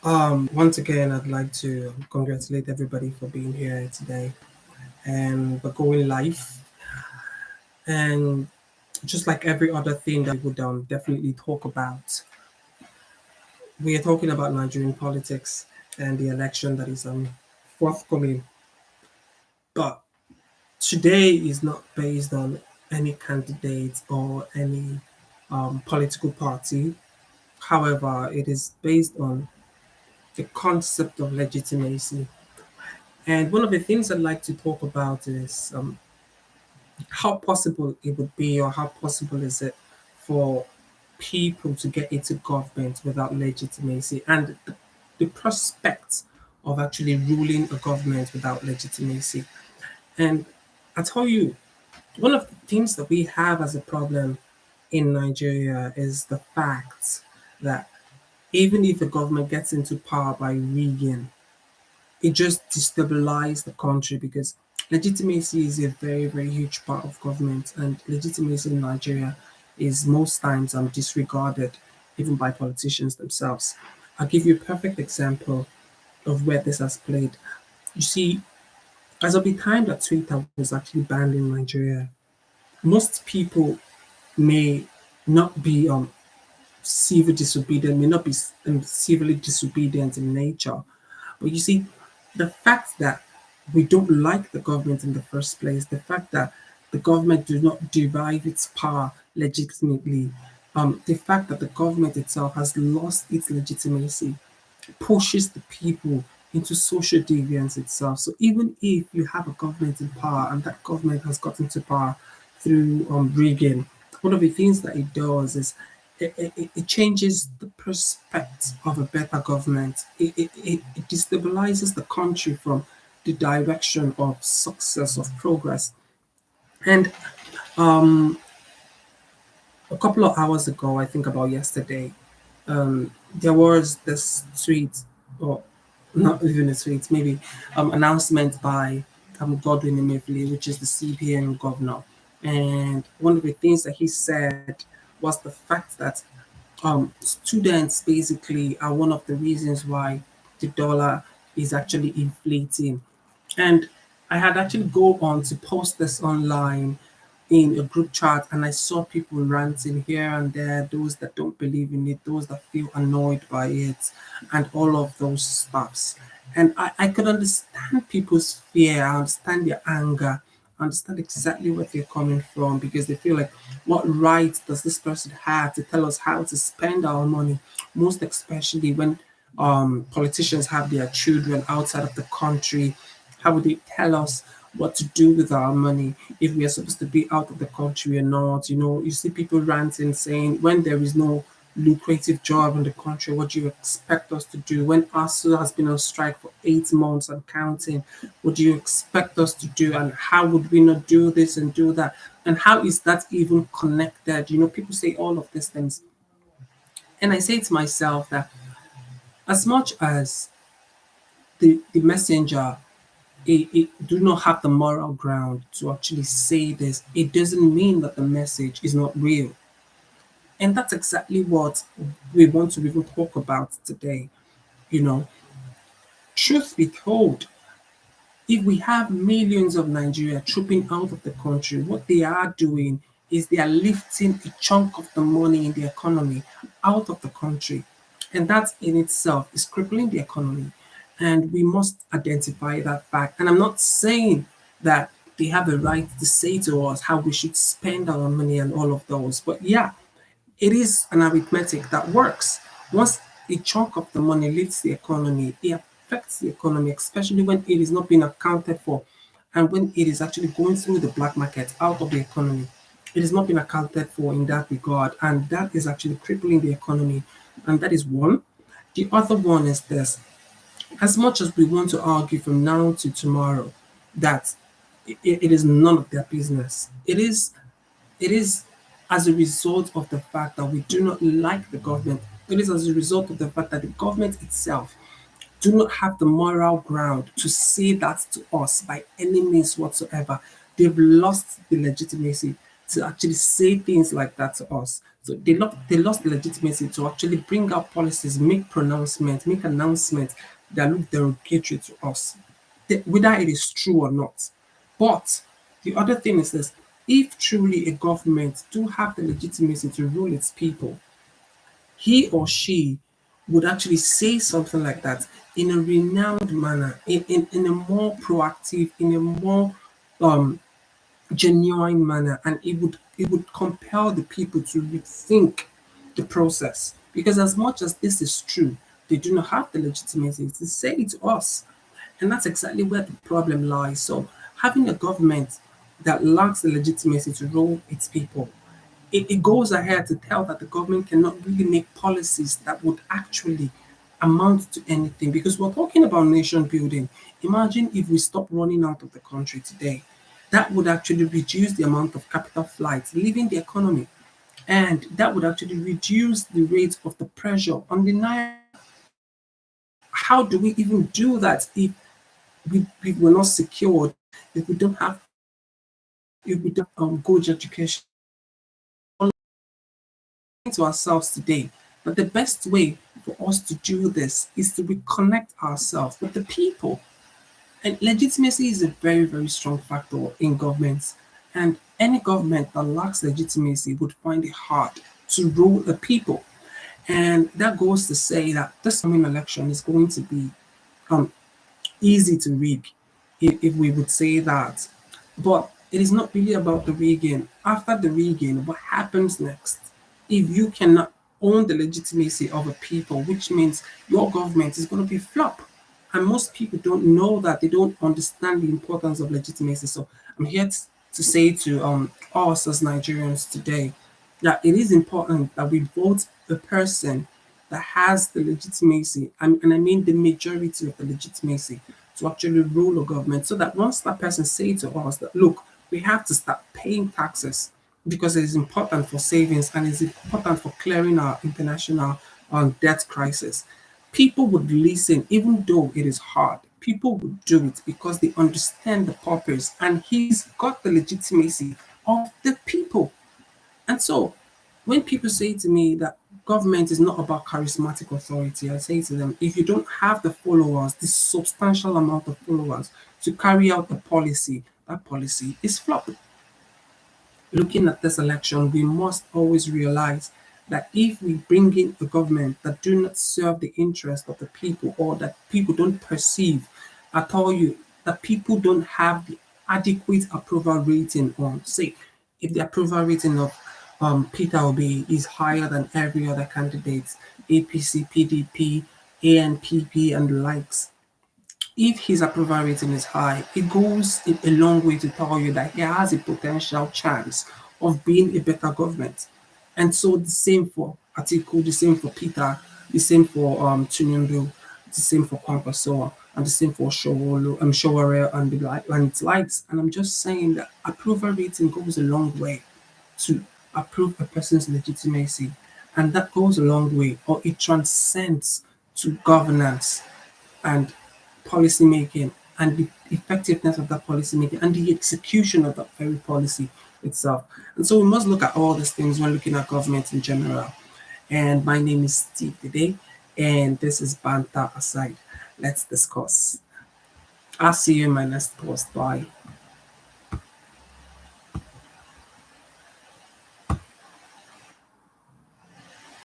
Once again, I'd like to congratulate everybody for being here today and for going live. And just like every other thing that we would definitely talk about, we are talking about Nigerian politics and the election that is forthcoming. But today is not based on any candidate or any political party. However, it is based on the concept of legitimacy. And one of the things I'd like to talk about is how possible it would be, or how possible is it for people to get into government without legitimacy, and the prospect of actually ruling a government without legitimacy. And I tell you, one of the things that we have as a problem in Nigeria is the fact that even if the government gets into power by rigging, it just destabilized the country because legitimacy is a very, very huge part of government, and legitimacy in Nigeria is most times disregarded even by politicians themselves. I'll give you a perfect example of where this has played. You see, as of the time that Twitter was actually banned in Nigeria, most people may not be civil disobedient, may not be civilly disobedient in nature. But you see, the fact that we don't like the government in the first place, the fact that the government does not derive its power legitimately, the fact that the government itself has lost its legitimacy pushes the people into social deviance itself. So even if you have a government in power and that government has gotten to power through rigging, one of the things that it does is it changes the prospect of a better government. It destabilizes the country from the direction of success, of progress. And a couple of hours ago, I think about yesterday, there was this tweet, or not even a tweet, maybe announcement by Godwin Emefiele, which is the CBN governor. And one of the things that he said was the fact that students basically are one of the reasons why the dollar is actually inflating. And I had actually go on to post this online in a group chat, and I saw people ranting here and there, those that don't believe in it, those that feel annoyed by it, and all of those stuffs. And I could understand people's fear, I understand their anger, I understand exactly where they're coming from because they feel like, what right does this person have to tell us how to spend our money? Most especially when politicians have their children outside of the country. How would they tell us what to do with our money if we are supposed to be out of the country or not? You know, you see people ranting saying, when there is no lucrative job in the country, what do you expect us to do? When ASU has been on strike for 8 months and counting, what do you expect us to do? And how would we not do this and do that? And how is that even connected? You know, people say all of these things. And I say to myself that as much as the messenger it do not have the moral ground to actually say this, it doesn't mean that the message is not real. And that's exactly what we want to even talk about today. You know, truth be told, if we have millions of Nigeria trooping out of the country, what they are doing is they are lifting a chunk of the money in the economy out of the country. And that in itself is crippling the economy. And we must identify that fact. And I'm not saying that they have a right to say to us how we should spend our money and all of those. But yeah, it is an arithmetic that works. Once a chunk of the money leaves the economy, it affects the economy, especially when it is not being accounted for and when it is actually going through the black market out of the economy. It is not being accounted for in that regard, and that is actually crippling the economy. And that is one. The other one is this: as much as we want to argue from now to tomorrow that it is none of their business, it is as a result of the fact that we do not like the government. It is as a result of the fact that the government itself do not have the moral ground to say that to us by any means whatsoever. They've lost the legitimacy. to actually say things like that to us. So they lost the legitimacy to actually bring out policies, make pronouncements, make announcements that look derogatory to us, whether it is true or not. But the other thing is this: if truly a government do have the legitimacy to rule its people, he or she would actually say something like that in a renowned manner, in a more proactive, in a more um, genuine manner, and it would compel the people to rethink the process. Because as much as this is true, they do not have the legitimacy to say it to us. And that's exactly where the problem lies. So having a government that lacks the legitimacy to rule its people, it goes ahead to tell that the government cannot really make policies that would actually amount to anything, because we're talking about nation building. Imagine if we stop running out of the country today. That would actually reduce the amount of capital flights leaving the economy, and that would actually reduce the rate of the pressure on the naira. How do we even do that if we were not secured, if we don't have, if we don't good education? To ourselves today that the best way for us to do this is to reconnect ourselves with the people. And legitimacy is a very, very strong factor in governments. And any government that lacks legitimacy would find it hard to rule the people. And that goes to say that this coming election is going to be um, easy to rig, if we would say that. But it is not really about the rigging. After the rigging, what happens next? If you cannot own the legitimacy of a people, which means your government is going to be flop. And most people don't know that, they don't understand the importance of legitimacy. So I'm here to say to us as Nigerians today that it is important that we vote the person that has the legitimacy, and I mean the majority of the legitimacy, to actually rule a government, so that once that person say to us that, look, we have to start paying taxes because it is important for savings and it's important for clearing our international debt crisis, people would listen. Even though it is hard, people would do it because they understand the purpose, and he's got the legitimacy of the people. And so when people say to me that government is not about charismatic authority, I say to them, if you don't have the followers, this substantial amount of followers to carry out the policy, that policy is flop. Looking at this election, we must always realize that if we bring in a government that do not serve the interest of the people, or that people don't perceive, I tell you that people don't have the adequate approval rating on, say, if the approval rating of Peter Obi is higher than every other candidate, APC, PDP, ANPP, and the likes, if his approval rating is high, it goes a long way to tell you that he has a potential chance of being a better government. And so the same for Atiku, the same for Peter, the same for Tinubu, the same for Kwankwaso, and the same for Showore and the like and its likes. And I'm just saying that approval rating goes a long way to approve a person's legitimacy, and that goes a long way, or it transcends to governance and policy making, and the effectiveness of that policy making, and the execution of that very policy itself. And so we must look at all these things when looking at government in general. And my name is Steve today, and this is Banter Aside. Let's discuss. I'll see you in my next post. Bye.